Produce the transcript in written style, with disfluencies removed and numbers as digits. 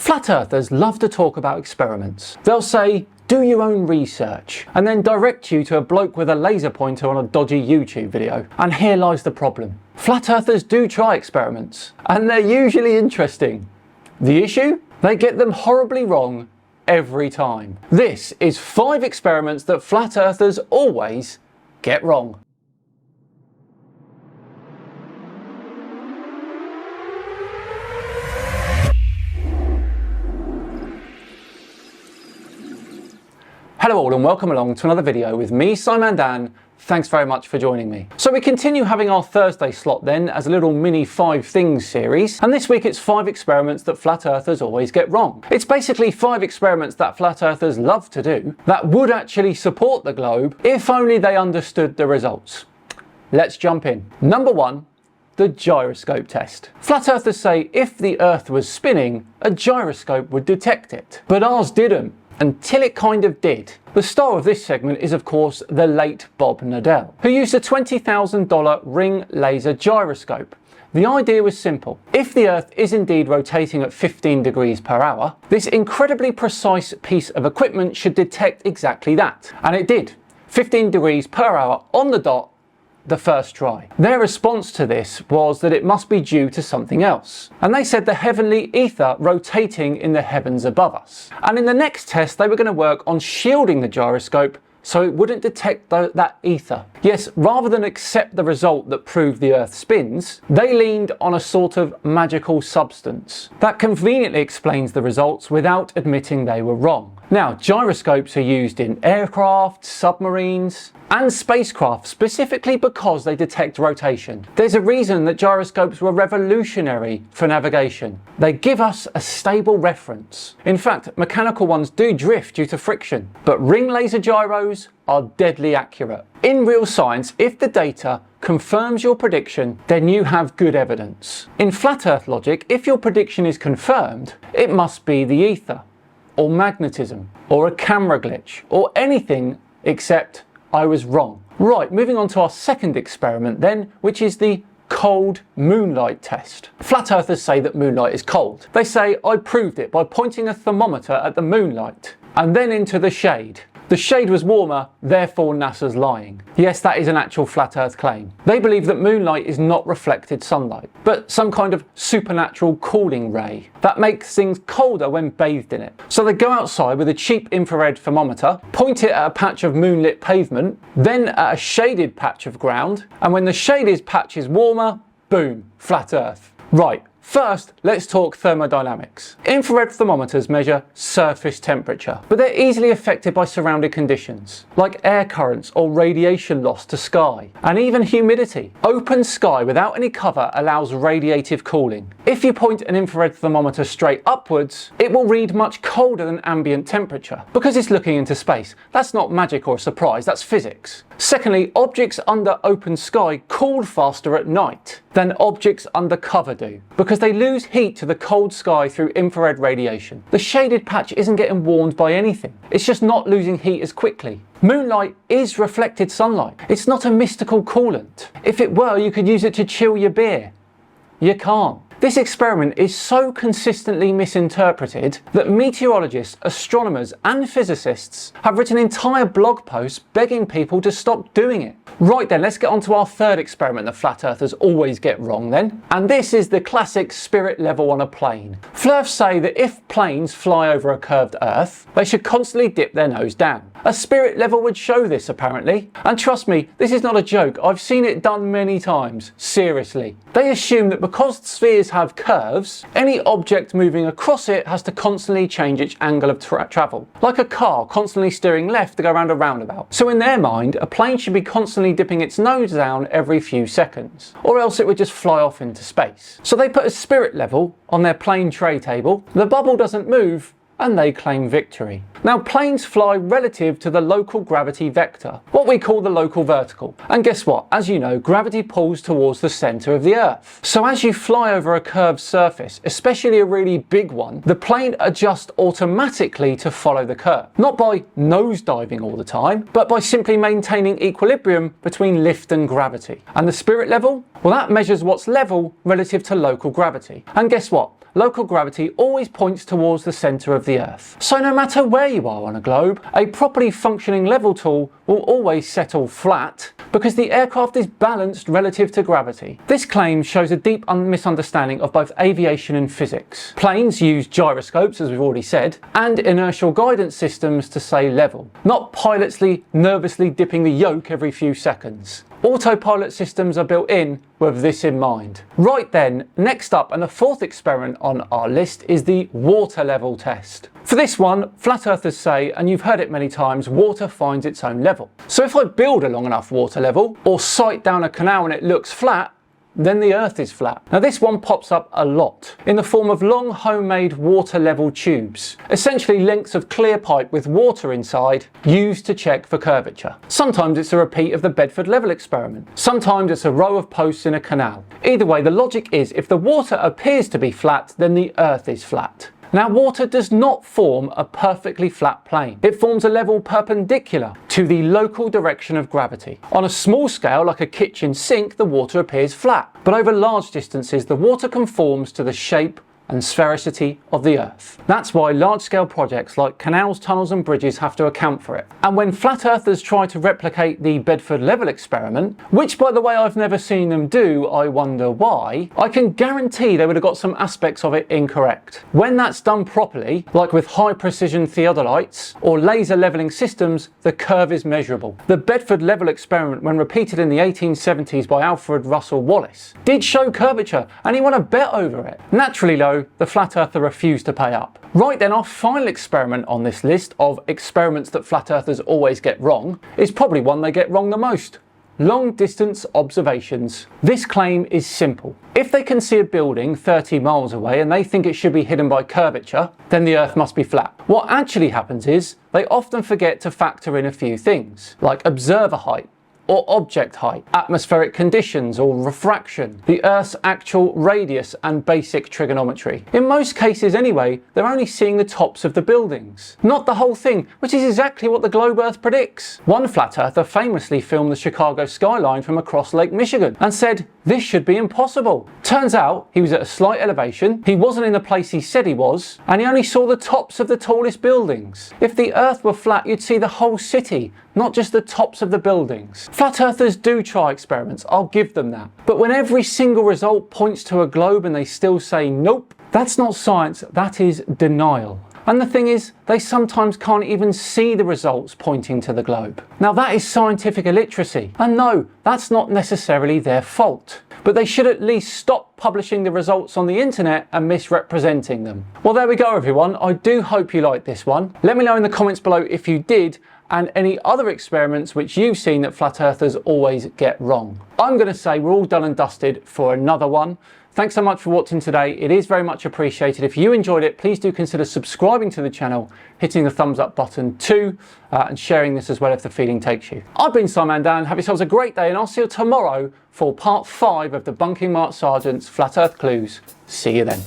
Flat earthers love to talk about experiments. They'll say, do your own research, and then direct you to a bloke with a laser pointer on a dodgy YouTube video. And here lies the problem. Flat earthers do try experiments, and they're usually interesting. The issue? They get them horribly wrong every time. This is 5 experiments that flat earthers always get wrong. Hello all and welcome along to another video with me, Simon Dan. Thanks very much for joining me. So we continue having our Thursday slot then as a little mini 5 things series, and this week it's 5 experiments that flat earthers always get wrong. It's basically 5 experiments that flat earthers love to do that would actually support the globe if only they understood the results. Let's jump in. Number 1. The gyroscope test. Flat earthers say if the earth was spinning, a gyroscope would detect it. But ours didn't. Until it kind of did. The star of this segment is of course the late Bob Nadell, who used a $20,000 ring laser gyroscope. The idea was simple. If the Earth is indeed rotating at 15 degrees per hour, this incredibly precise piece of equipment should detect exactly that. And it did. 15 degrees per hour on the dot, the first try. Their response to this was that it must be due to something else, and they said the heavenly ether rotating in the heavens above us. And in the next test they were going to work on shielding the gyroscope so it wouldn't detect that ether. Yes, rather than accept the result that proved the Earth spins, they leaned on a sort of magical substance that conveniently explains the results without admitting they were wrong. Now, gyroscopes are used in aircraft, submarines, and spacecraft specifically because they detect rotation. There's a reason that gyroscopes were revolutionary for navigation. They give us a stable reference. In fact, mechanical ones do drift due to friction, but ring laser gyros are deadly accurate. In real science, if the data confirms your prediction, then you have good evidence. In flat earth logic, if your prediction is confirmed, it must be the ether, or magnetism, or a camera glitch, or anything except I was wrong. Right, moving on to our second experiment then, which is the cold moonlight test. Flat earthers say that moonlight is cold. They say I proved it by pointing a thermometer at the moonlight and then into the shade. The shade was warmer, therefore NASA's lying. Yes, that is an actual flat earth claim. They believe that moonlight is not reflected sunlight, but some kind of supernatural cooling ray that makes things colder when bathed in it. So they go outside with a cheap infrared thermometer, point it at a patch of moonlit pavement, then at a shaded patch of ground, and when the shaded patch is warmer, boom, flat earth. Right. First, let's talk thermodynamics. Infrared thermometers measure surface temperature, but they're easily affected by surrounding conditions, like air currents or radiation loss to sky, and even humidity. Open sky without any cover allows radiative cooling. If you point an infrared thermometer straight upwards, it will read much colder than ambient temperature, because it's looking into space. That's not magic or a surprise, that's physics. Secondly, objects under open sky cool faster at night than objects under cover do, because they lose heat to the cold sky through infrared radiation. The shaded patch isn't getting warmed by anything, it's just not losing heat as quickly. Moonlight is reflected sunlight. It's not a mystical coolant. If it were, you could use it to chill your beer. You can't. This experiment is so consistently misinterpreted that meteorologists, astronomers and physicists have written entire blog posts begging people to stop doing it. Right then, let's get on to our third experiment that flat earthers always get wrong then. And this is the classic spirit level on a plane. Flirts say that if planes fly over a curved earth, they should constantly dip their nose down. A spirit level would show this apparently. And trust me, this is not a joke. I've seen it done many times. Seriously. They assume that because spheres have curves, any object moving across it has to constantly change its angle of travel, like a car constantly steering left to go around a roundabout. So in their mind, a plane should be constantly dipping its nose down every few seconds, or else it would just fly off into space. So they put a spirit level on their plane tray table, the bubble doesn't move, and they claim victory. Now, planes fly relative to the local gravity vector, what we call the local vertical. And guess what? As you know, gravity pulls towards the centre of the Earth. So as you fly over a curved surface, especially a really big one, the plane adjusts automatically to follow the curve. Not by nosediving all the time, but by simply maintaining equilibrium between lift and gravity. And the spirit level? Well, that measures what's level relative to local gravity. And guess what? local gravity always points towards the centre of the Earth. So no matter where you are on a globe, a properly functioning level tool will always settle flat because the aircraft is balanced relative to gravity. This claim shows a deep misunderstanding of both aviation and physics. Planes use gyroscopes, as we've already said, and inertial guidance systems to stay level, not pilots nervously dipping the yoke every few seconds. Autopilot systems are built in with this in mind. Right then, next up and the fourth experiment on our list is the water level test. For this one, flat earthers say, and you've heard it many times, water finds its own level. So if I build a long enough water level, or sight down a canal and it looks flat, then the Earth is flat. Now this one pops up a lot in the form of long homemade water level tubes, essentially lengths of clear pipe with water inside used to check for curvature. Sometimes it's a repeat of the Bedford level experiment. Sometimes it's a row of posts in a canal. Either way, the logic is if the water appears to be flat, then the Earth is flat. Now water does not form a perfectly flat plane. It forms a level perpendicular to the local direction of gravity. On a small scale, like a kitchen sink, the water appears flat. But over large distances, the water conforms to the shape and sphericity of the Earth. That's why large-scale projects like canals, tunnels and bridges have to account for it. And when flat earthers try to replicate the Bedford level experiment, which by the way I've never seen them do, I wonder why, I can guarantee they would have got some aspects of it incorrect. When that's done properly, like with high precision theodolites or laser leveling systems, the curve is measurable. The Bedford level experiment, when repeated in the 1870s by Alfred Russel Wallace, did show curvature and he won a bet over it. Naturally though, the flat earther refused to pay up. Right then, our final experiment on this list of experiments that flat earthers always get wrong is probably one they get wrong the most. Long distance observations. This claim is simple. If they can see a building 30 miles away and they think it should be hidden by curvature, then the Earth must be flat. What actually happens is they often forget to factor in a few things, like observer height, or object height, atmospheric conditions or refraction, the Earth's actual radius and basic trigonometry. In most cases anyway, they're only seeing the tops of the buildings, not the whole thing, which is exactly what the globe Earth predicts. One flat earther famously filmed the Chicago skyline from across Lake Michigan and said this should be impossible. Turns out he was at a slight elevation, he wasn't in the place he said he was, and he only saw the tops of the tallest buildings. If the Earth were flat, you'd see the whole city, not just the tops of the buildings. Flat earthers do try experiments, I'll give them that. But when every single result points to a globe and they still say nope, that's not science, that is denial. And the thing is, they sometimes can't even see the results pointing to the globe. Now that is scientific illiteracy. And no, that's not necessarily their fault. But they should at least stop publishing the results on the internet and misrepresenting them. Well, there we go everyone. I do hope you liked this one. Let me know in the comments below if you did, and any other experiments which you've seen that flat earthers always get wrong. I'm going to say we're all done and dusted for another one. Thanks so much for watching today. It is very much appreciated. If you enjoyed it, please do consider subscribing to the channel, hitting the thumbs up button too, and sharing this as well if the feeling takes you. I've been Simon Dan. Have yourselves a great day, and I'll see you tomorrow for part 5 of Debunking Mark Sargent's Flat Earth Clues. See you then.